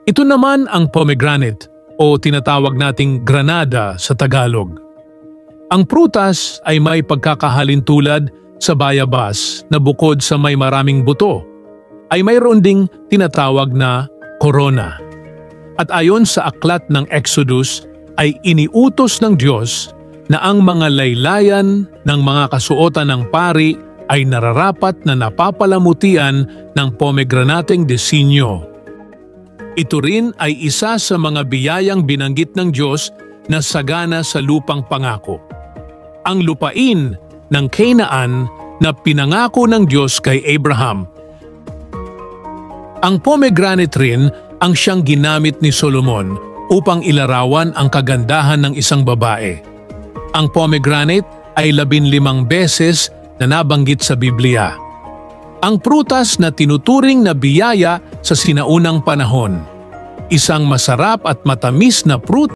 Ito naman ang pomegranate o tinatawag nating granada sa Tagalog. Ang prutas ay may pagkakahalintulad sa bayabas na bukod sa may maraming buto, ay mayroon ding tinatawag na corona. At ayon sa aklat ng Exodus ay iniutos ng Diyos na ang mga laylayan ng mga kasuotan ng pari ay nararapat na napapalamutian ng pomegranateng disenyo. Ito rin ay isa sa mga biyayang binanggit ng Diyos na sagana sa lupang pangako. Ang lupain ng Canaan na pinangako ng Diyos kay Abraham. Ang pomegranate rin ang siyang ginamit ni Solomon upang ilarawan ang kagandahan ng isang babae. Ang pomegranate ay 15 beses na nabanggit sa Biblia. Ang prutas na tinuturing na biyaya sa sinaunang panahon. Isang masarap at matamis na prutas